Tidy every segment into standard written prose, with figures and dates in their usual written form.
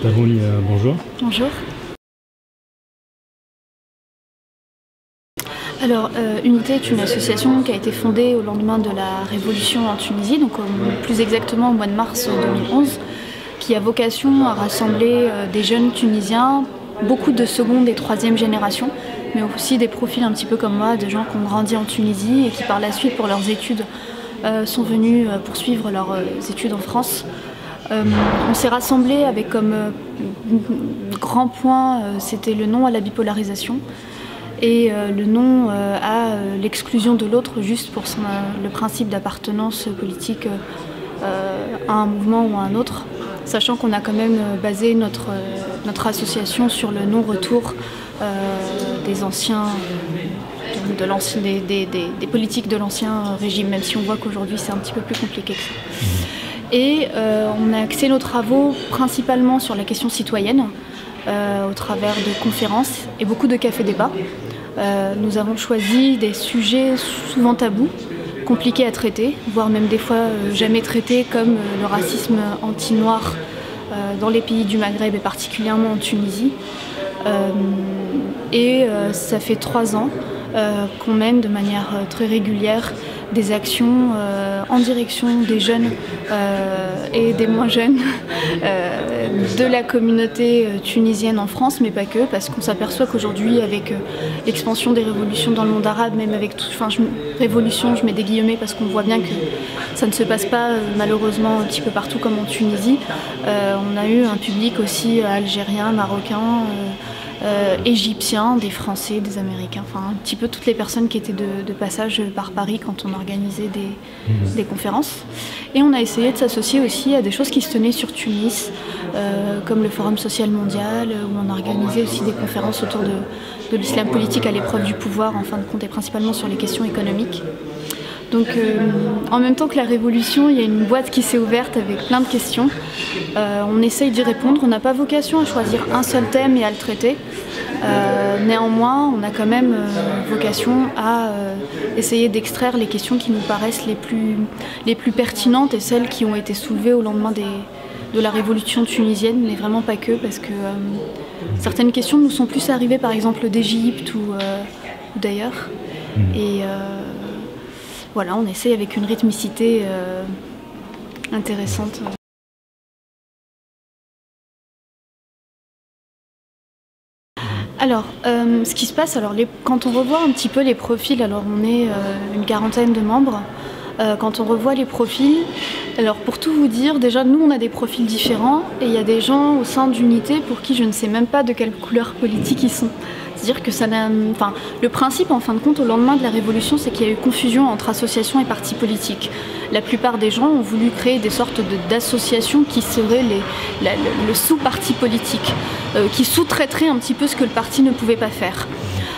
Tarouli, bonjour. Bonjour. Alors, Unité est une association qui a été fondée au lendemain de la révolution en Tunisie, donc plus exactement au mois de mars 2011, qui a vocation à rassembler des jeunes Tunisiens, beaucoup de seconde et troisième génération, mais aussi des profils un petit peu comme moi, de gens qui ont grandi en Tunisie et qui par la suite, pour leurs études, sont venus poursuivre leurs études en France. On s'est rassemblés avec comme grand point, c'était le non à la bipolarisation et le non à l'exclusion de l'autre juste pour le principe d'appartenance politique à un mouvement ou à un autre, sachant qu'on a quand même basé notre association sur le non-retour des anciens, des politiques de l'ancien régime, même si on voit qu'aujourd'hui c'est un petit peu plus compliqué que ça. Et on a axé nos travaux principalement sur la question citoyenne, au travers de conférences et beaucoup de cafés-débats. Nous avons choisi des sujets souvent tabous, compliqués à traiter, voire même des fois jamais traités, comme le racisme anti-noir dans les pays du Maghreb et particulièrement en Tunisie. Ça fait 3 ans qu'on mène de manière très régulière des actions en direction des jeunes et des moins jeunes de la communauté tunisienne en France, mais pas que, parce qu'on s'aperçoit qu'aujourd'hui, avec l'expansion des révolutions dans le monde arabe, même avec tout, révolution, je mets des guillemets parce qu'on voit bien que ça ne se passe pas malheureusement un petit peu partout comme en Tunisie. On a eu un public aussi algérien, marocain, égyptiens, des Français, des Américains, enfin un petit peu toutes les personnes qui étaient de passage par Paris quand on organisait des conférences. Et on a essayé de s'associer aussi à des choses qui se tenaient sur Tunis, comme le Forum social mondial, où on a organisé aussi des conférences autour de l'islam politique à l'épreuve du pouvoir, en fin de compte, et principalement sur les questions économiques. Donc en même temps que la révolution, il y a une boîte qui s'est ouverte avec plein de questions. On essaye d'y répondre, on n'a pas vocation à choisir un seul thème et à le traiter. Néanmoins, on a quand même vocation à essayer d'extraire les questions qui nous paraissent les plus pertinentes et celles qui ont été soulevées au lendemain de la révolution tunisienne, mais vraiment pas que, parce que certaines questions nous sont plus arrivées par exemple d'Égypte ou d'ailleurs. Et voilà, on essaye avec une rythmicité intéressante. Alors, ce qui se passe, quand on revoit un petit peu les profils, alors on est une quarantaine de membres, quand on revoit les profils, alors pour tout vous dire, déjà nous on a des profils différents et il y a des gens au sein d'Unité pour qui je ne sais même pas de quelle couleur politique ils sont. C'est-à-dire que le principe en fin de compte au lendemain de la révolution, c'est qu'il y a eu confusion entre associations et partis politiques. La plupart des gens ont voulu créer des sortes d'associations qui seraient le sous-parti politique, qui sous-traiteraient un petit peu ce que le parti ne pouvait pas faire.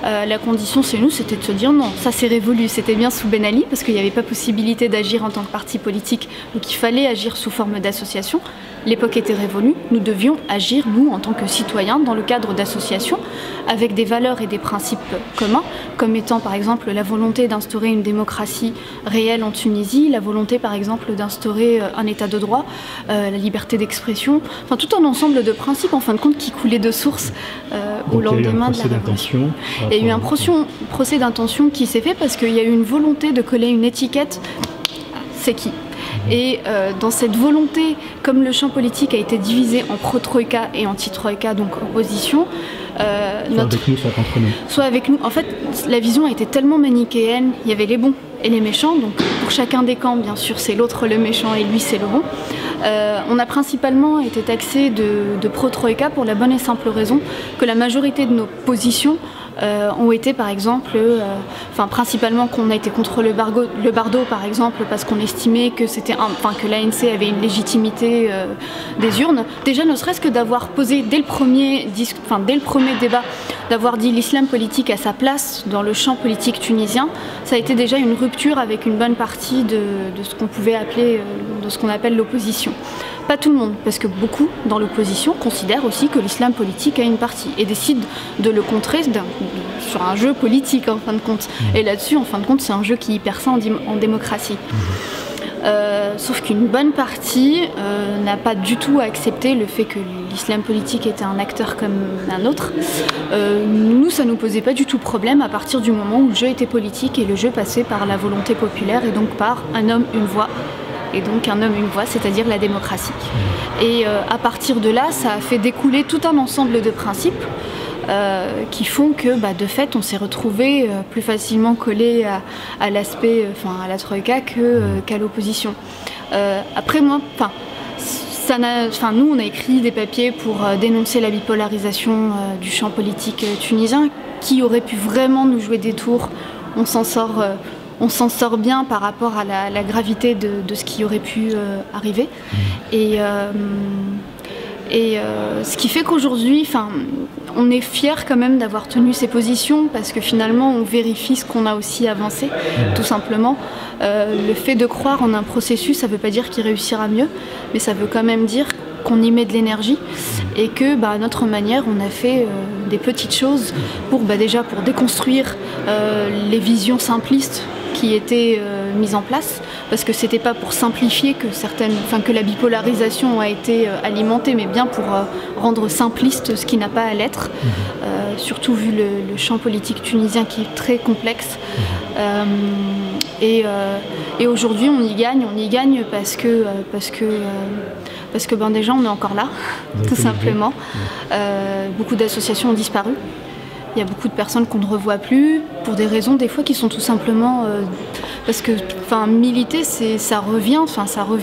La condition chez nous, c'était de se dire non, ça c'est révolu, c'était bien sous Ben Ali, parce qu'il n'y avait pas possibilité d'agir en tant que parti politique, donc il fallait agir sous forme d'association. L'époque était révolue, nous devions agir, nous, en tant que citoyens, dans le cadre d'associations, avec des valeurs et des principes communs, comme étant par exemple la volonté d'instaurer une démocratie réelle en Tunisie, la volonté par exemple d'instaurer un état de droit, la liberté d'expression, enfin tout un ensemble de principes en fin de compte qui coulaient de source au lendemain de la révolution. Il y a eu un procès d'intention qui s'est fait parce qu'il y a eu une volonté de coller une étiquette, c'est qui ? Et dans cette volonté, comme le champ politique a été divisé en pro-troïka et anti-troïka, donc opposition, soit avec nous, soit contre nous. Soit avec nous. En fait, la vision a été tellement manichéenne, il y avait les bons et les méchants, donc pour chacun des camps, bien sûr, c'est l'autre le méchant et lui c'est le bon. On a principalement été taxé de pro-troïka pour la bonne et simple raison que la majorité de nos positions ont été par exemple, principalement qu'on a été contre le bardo par exemple parce qu'on estimait que que l'ANC avait une légitimité des urnes. Déjà ne serait-ce que d'avoir posé dès le premier débat, d'avoir dit l'islam politique à sa place dans le champ politique tunisien, ça a été déjà une rupture avec une bonne partie de ce qu'on pouvait appeler, de ce qu'on appelle l'opposition. Pas tout le monde, parce que beaucoup dans l'opposition considèrent aussi que l'islam politique a une partie et décident de le contrer sur un jeu politique en fin de compte. Et là-dessus, en fin de compte, c'est un jeu qui perd ça en démocratie. Sauf qu'une bonne partie n'a pas du tout accepté le fait que l'islam politique était un acteur comme un autre. Nous, ça ne nous posait pas du tout problème à partir du moment où le jeu était politique et le jeu passait par la volonté populaire et donc par un homme, une voix. Et donc un homme, une voix, c'est-à-dire la démocratie. Et à partir de là, ça a fait découler tout un ensemble de principes qui font que, de fait, on s'est retrouvé plus facilement collé à l'aspect, à la troïka qu'à l'opposition. Après, moi, nous, on a écrit des papiers pour dénoncer la bipolarisation du champ politique tunisien, qui aurait pu vraiment nous jouer des tours. On s'en sort bien par rapport à la gravité de ce qui aurait pu arriver. Et ce qui fait qu'aujourd'hui, on est fiers quand même d'avoir tenu ces positions parce que finalement on vérifie ce qu'on a aussi avancé, tout simplement. Le fait de croire en un processus, ça ne veut pas dire qu'il réussira mieux, mais ça veut quand même dire qu'on y met de l'énergie et que à notre manière on a fait des petites choses pour déjà pour déconstruire les visions simplistes qui étaient mises en place, parce que c'était pas pour simplifier que la bipolarisation a été alimentée, mais bien pour rendre simpliste ce qui n'a pas à l'être, surtout vu le champ politique tunisien qui est très complexe. Et aujourd'hui on y gagne parce que déjà on est encore là, tout simplement. Beaucoup d'associations ont disparu. Il y a beaucoup de personnes qu'on ne revoit plus pour des raisons des fois qui sont tout simplement parce que militer ça revient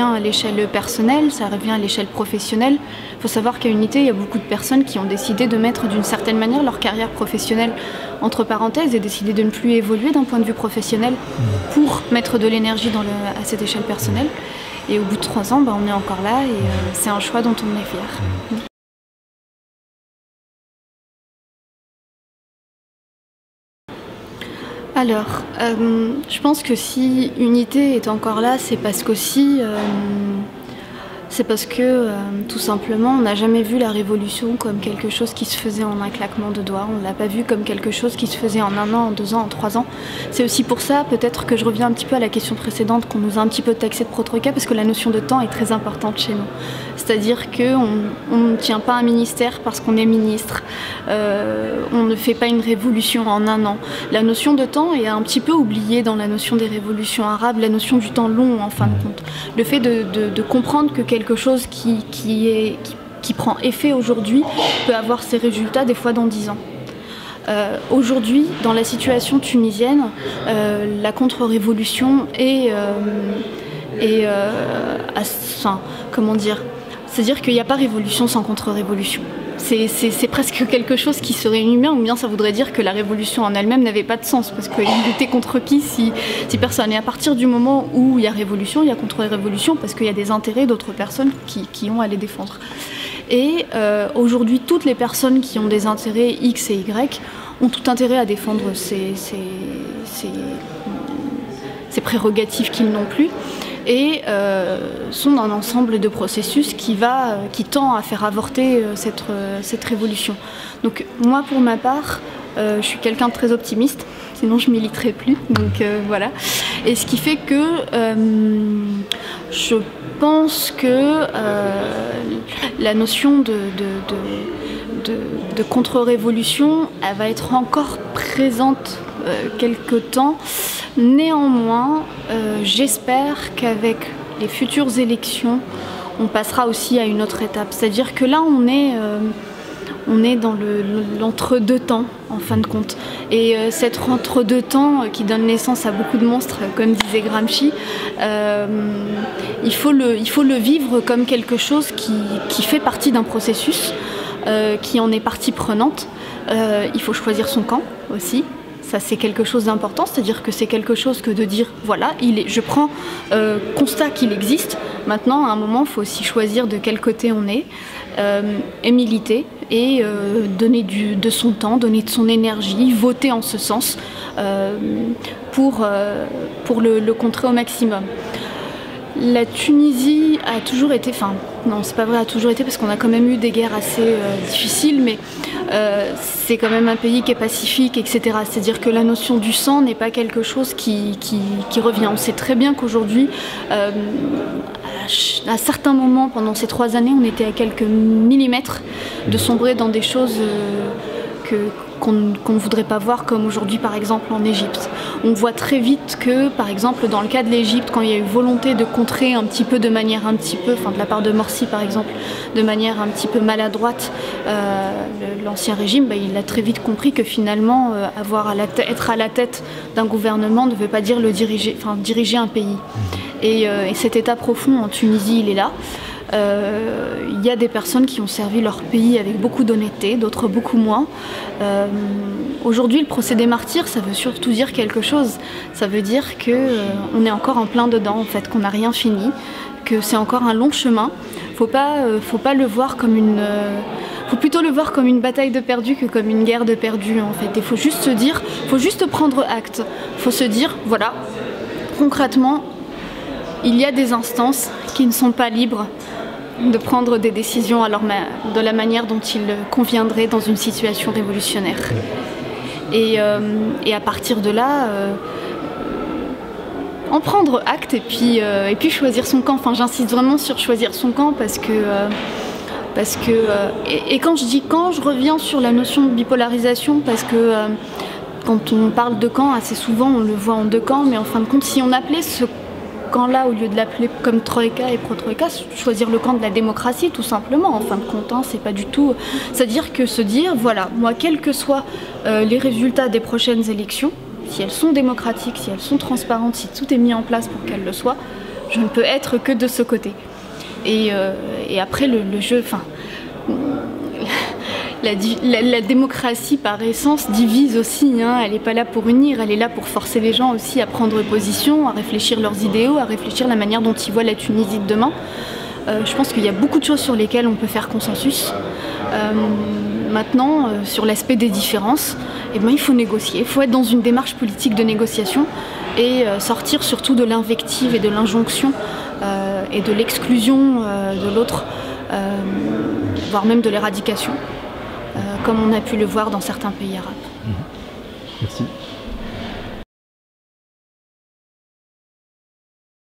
à l'échelle personnelle, ça revient à l'échelle professionnelle. Il faut savoir qu'à Unité, il y a beaucoup de personnes qui ont décidé de mettre d'une certaine manière leur carrière professionnelle entre parenthèses et décider de ne plus évoluer d'un point de vue professionnel pour mettre de l'énergie à cette échelle personnelle. Et au bout de 3 ans, on est encore là et c'est un choix dont on est fier. Alors, je pense que si Unité est encore là, c'est parce qu'aussi, tout simplement, on n'a jamais vu la révolution comme quelque chose qui se faisait en un claquement de doigts. On ne l'a pas vu comme quelque chose qui se faisait en 1 an, en 2 ans, en 3 ans. C'est aussi pour ça, peut-être que je reviens un petit peu à la question précédente, qu'on nous a un petit peu taxé de pro-troïka, parce que la notion de temps est très importante chez nous. C'est-à-dire qu'on ne tient pas un ministère parce qu'on est ministre. On ne fait pas une révolution en 1 an. La notion de temps est un petit peu oubliée dans la notion des révolutions arabes, la notion du temps long en fin de compte. Le fait de comprendre que quelque chose qui prend effet aujourd'hui peut avoir ses résultats des fois dans 10 ans. Aujourd'hui, dans la situation tunisienne, la contre-révolution comment dire, c'est-à-dire qu'il n'y a pas révolution sans contre-révolution. C'est presque quelque chose qui serait inhumain, ou bien ça voudrait dire que la révolution en elle-même n'avait pas de sens, parce qu'il était contre qui si personne. Et à partir du moment où il y a révolution, il y a contre-révolution, parce qu'il y a des intérêts d'autres personnes qui ont à les défendre. Et aujourd'hui, toutes les personnes qui ont des intérêts X et Y ont tout intérêt à défendre ces prérogatives qu'ils n'ont plus. Et sont dans un ensemble de processus qui tend à faire avorter cette révolution. Donc moi, pour ma part, je suis quelqu'un de très optimiste, sinon je militerais plus. Donc voilà. Et ce qui fait que je pense que la notion de contre-révolution, elle va être encore présente quelque temps. Néanmoins, j'espère qu'avec les futures élections, on passera aussi à une autre étape. C'est-à-dire que là, on est dans l'entre-deux temps, en fin de compte. Et cet entre-deux temps qui donne naissance à beaucoup de monstres, comme disait Gramsci, il faut le vivre comme quelque chose qui fait partie d'un processus, qui en est partie prenante. Il faut choisir son camp aussi. Ça, c'est quelque chose d'important, c'est-à-dire que c'est quelque chose que de dire, voilà, je prends constat qu'il existe. Maintenant, à un moment, il faut aussi choisir de quel côté on est, et militer, et donner de son temps, donner de son énergie, voter en ce sens, pour le contrer au maximum. La Tunisie a toujours été, enfin non c'est pas vrai, a toujours été parce qu'on a quand même eu des guerres assez difficiles, mais c'est quand même un pays qui est pacifique, etc. C'est-à-dire que la notion du sang n'est pas quelque chose qui revient. On sait très bien qu'aujourd'hui, à certains moments pendant ces 3 années, on était à quelques millimètres de sombrer dans des choses qu'on ne voudrait pas voir, comme aujourd'hui par exemple en Égypte. On voit très vite que par exemple dans le cas de l'Égypte, quand il y a eu volonté de contrer un petit peu de manière de la part de Morsi par exemple, de manière un petit peu maladroite, l'ancien régime, il a très vite compris que finalement être à la tête d'un gouvernement ne veut pas dire diriger un pays. Et cet état profond en Tunisie, il est là. Il y a des personnes qui ont servi leur pays avec beaucoup d'honnêteté, d'autres beaucoup moins. Aujourd'hui, le procès des martyrs, ça veut surtout dire quelque chose. Ça veut dire qu'on est encore en plein dedans, en fait, qu'on n'a rien fini, que c'est encore un long chemin. Faut pas le voir comme faut plutôt le voir comme une bataille de perdu que comme une guerre de perdu, en fait. Il faut juste se dire, faut juste prendre acte. Il faut se dire, voilà, concrètement, il y a des instances qui ne sont pas libres de prendre des décisions de la manière dont il conviendrait dans une situation révolutionnaire. Et à partir de là, en prendre acte et puis choisir son camp. Enfin, j'insiste vraiment sur choisir son camp parce que quand je dis camp, je reviens sur la notion de bipolarisation parce que quand on parle de camp, assez souvent on le voit en 2 camps, mais en fin de compte, si on appelait ce camp-là, au lieu de l'appeler comme Troïka et pro-Troïka, choisir le camp de la démocratie, tout simplement. En fin de compte, c'est pas du tout... C'est-à-dire que se dire, voilà, moi, quels que soient les résultats des prochaines élections, si elles sont démocratiques, si elles sont transparentes, si tout est mis en place pour qu'elles le soient, je ne peux être que de ce côté. Et après, le jeu... La démocratie, par essence, divise aussi. Elle n'est pas là pour unir, elle est là pour forcer les gens aussi à prendre position, à réfléchir leurs idéaux, à réfléchir la manière dont ils voient la Tunisie de demain. Je pense qu'il y a beaucoup de choses sur lesquelles on peut faire consensus. Maintenant, sur l'aspect des différences, il faut négocier. Il faut être dans une démarche politique de négociation et sortir surtout de l'invective et de l'injonction et de l'exclusion de l'autre, voire même de l'éradication. Comme on a pu le voir dans certains pays arabes. Merci.